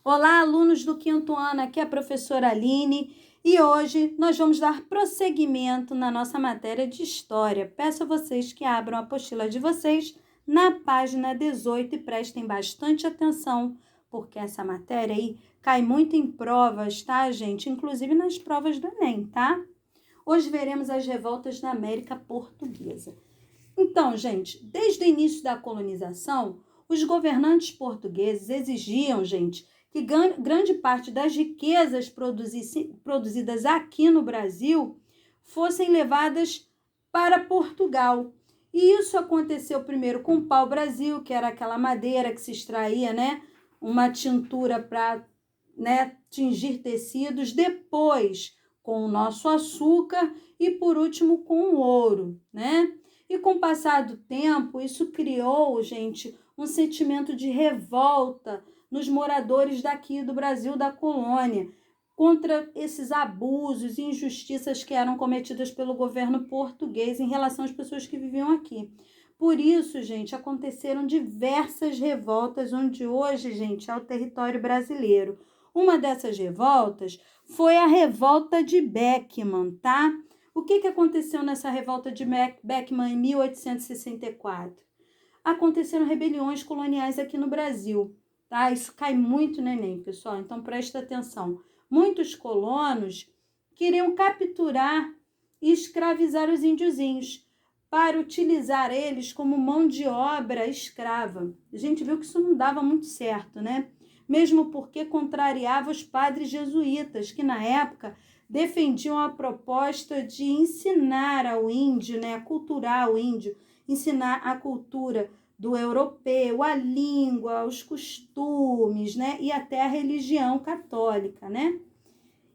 Olá, alunos do quinto ano, aqui é a professora Aline e hoje nós vamos dar prosseguimento na nossa matéria de História. Peço a vocês que abram a apostila de vocês na página 18 e prestem bastante atenção, porque essa matéria aí cai muito em provas, tá, gente? Inclusive nas provas do Enem, tá? Hoje veremos as revoltas na América Portuguesa. Então, gente, desde o início da colonização, os governantes portugueses exigiam, gente, que grande parte das riquezas produzidas aqui no Brasil fossem levadas para Portugal. E isso aconteceu primeiro com o pau-brasil, que era aquela madeira que se extraía, né, uma tintura para, né, tingir tecidos, depois com o nosso açúcar e, por último, com o ouro, né? E com o passar do tempo, isso criou, gente, um sentimento de revolta nos moradores daqui do Brasil, da colônia, contra esses abusos e injustiças que eram cometidas pelo governo português em relação às pessoas que viviam aqui. Por isso, gente, aconteceram diversas revoltas onde hoje, gente, é o território brasileiro. Uma dessas revoltas foi a revolta de Beckman, tá? O que aconteceu nessa revolta de Beckman em 1864? Aconteceram rebeliões coloniais aqui no Brasil, tá? Isso cai muito no Enem, pessoal, então presta atenção. Muitos colonos queriam capturar e escravizar os índiozinhos para utilizar eles como mão de obra escrava. A gente viu que isso não dava muito certo, né? Mesmo porque contrariava os padres jesuítas, que na época defendiam a proposta de ensinar ao índio, né, aculturar o índio, ensinar a cultura do europeu, a língua, os costumes, né, e até a religião católica, né?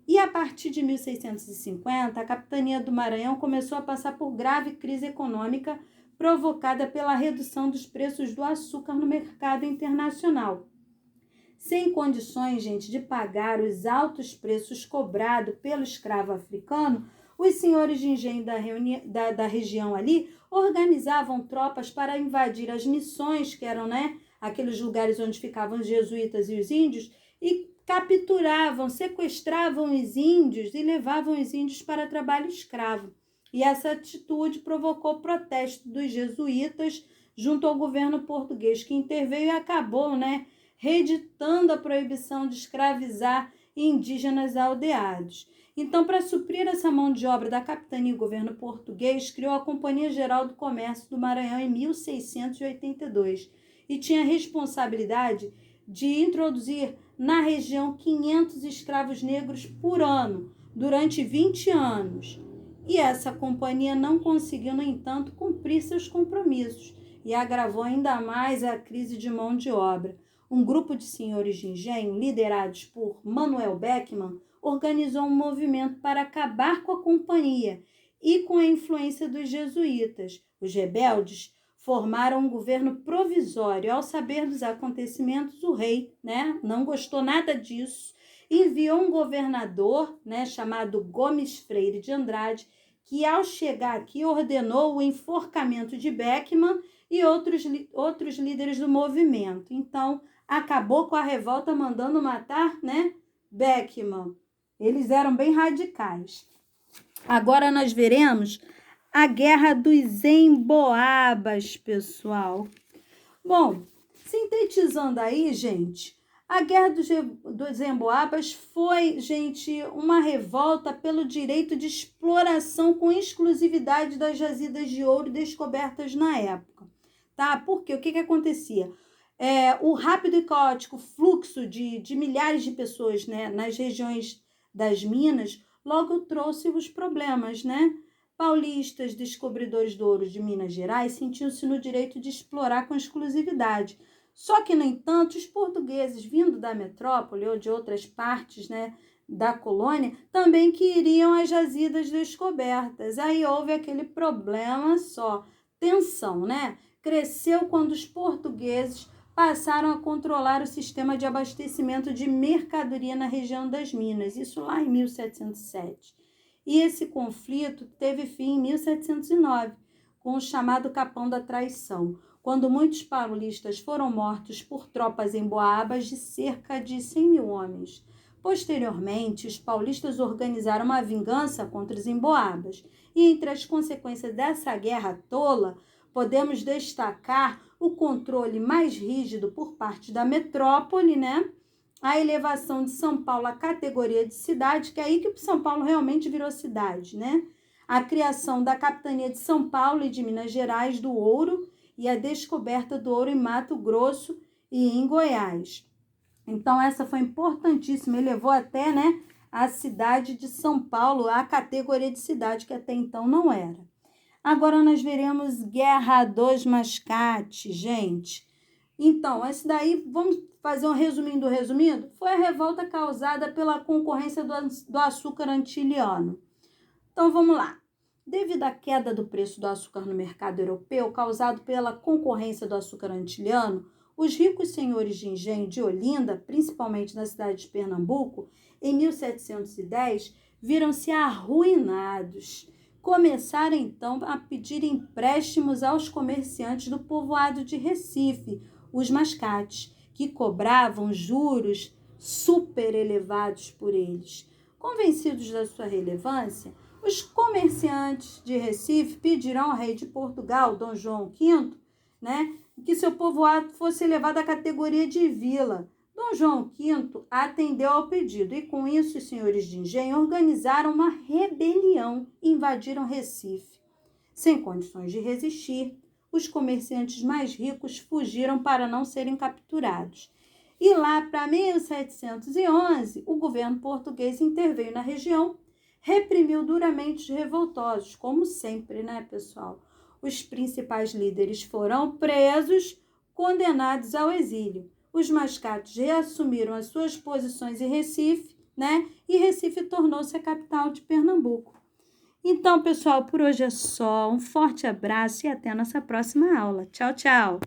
E a partir de 1650, a capitania do Maranhão começou a passar por grave crise econômica provocada pela redução dos preços do açúcar no mercado internacional. Sem condições, gente, de pagar os altos preços cobrados pelo escravo africano, os senhores de engenho da região ali organizavam tropas para invadir as missões, que eram, né, aqueles lugares onde ficavam os jesuítas e os índios, e capturavam, sequestravam os índios e levavam os índios para trabalho escravo. E essa atitude provocou protesto dos jesuítas junto ao governo português, que interveio e acabou, né, reeditando a proibição de escravizar indígenas aldeados. Então, para suprir essa mão de obra da capitania e governo português, criou a Companhia Geral do Comércio do Maranhão em 1682 e tinha a responsabilidade de introduzir na região 500 escravos negros por ano, durante 20 anos. E essa companhia não conseguiu, no entanto, cumprir seus compromissos e agravou ainda mais a crise de mão de obra. Um grupo de senhores de engenho, liderados por Manuel Beckman, organizou um movimento para acabar com a companhia e com a influência dos jesuítas. Os rebeldes formaram um governo provisório. Ao saber dos acontecimentos, o rei, né, não gostou nada disso, enviou um governador, né, chamado Gomes Freire de Andrade, que ao chegar aqui ordenou o enforcamento de Beckman e outros líderes do movimento. Então, acabou com a revolta mandando matar, né, Beckman. Eles eram bem radicais. Agora nós veremos a Guerra dos Emboabas, pessoal. Bom, sintetizando aí, gente, a Guerra dos Emboabas foi, gente, uma revolta pelo direito de exploração com exclusividade das jazidas de ouro descobertas na época, tá? Porque o que acontecia? O rápido e caótico fluxo de milhares de pessoas, né, nas regiões das minas logo trouxe os problemas, né? Paulistas, descobridores do ouro de Minas Gerais, sentiam-se no direito de explorar com exclusividade. Só que, no entanto, os portugueses, vindo da metrópole ou de outras partes, né, da colônia, também queriam as jazidas descobertas. Aí houve aquele problema só, tensão, né? Cresceu quando os portugueses passaram a controlar o sistema de abastecimento de mercadoria na região das Minas, isso lá em 1707. E esse conflito teve fim em 1709, com o chamado Capão da Traição, quando muitos paulistas foram mortos por tropas emboabas de cerca de 100 mil homens. Posteriormente, os paulistas organizaram uma vingança contra os emboabas, e entre as consequências dessa guerra tola, podemos destacar o controle mais rígido por parte da metrópole, né? A elevação de São Paulo à categoria de cidade, que é aí que São Paulo realmente virou cidade, né? A criação da capitania de São Paulo e de Minas Gerais do ouro e a descoberta do ouro em Mato Grosso e em Goiás. Então, essa foi importantíssima, elevou até, né, a cidade de São Paulo à categoria de cidade, que até então não era. Agora nós veremos Guerra dos Mascates, gente. Então, esse daí, vamos fazer um resumindo? Foi a revolta causada pela concorrência do açúcar antiliano. Então, vamos lá. Devido à queda do preço do açúcar no mercado europeu, causado pela concorrência do açúcar antiliano, os ricos senhores de engenho de Olinda, principalmente na cidade de Pernambuco, em 1710, viram-se arruinados. Começaram, então, a pedir empréstimos aos comerciantes do povoado de Recife, os mascates, que cobravam juros super elevados por eles. Convencidos da sua relevância, os comerciantes de Recife pediram ao rei de Portugal, Dom João V, né, que seu povoado fosse elevado à categoria de vila. Dom João V atendeu ao pedido e, com isso, os senhores de engenho organizaram uma rebelião e invadiram Recife. Sem condições de resistir, os comerciantes mais ricos fugiram para não serem capturados. E lá para 1711, o governo português interveio na região, reprimiu duramente os revoltosos, como sempre, né, pessoal? Os principais líderes foram presos, condenados ao exílio. Os mascates reassumiram as suas posições em Recife, né? E Recife tornou-se a capital de Pernambuco. Então, pessoal, por hoje é só. Um forte abraço e até a nossa próxima aula. Tchau, tchau!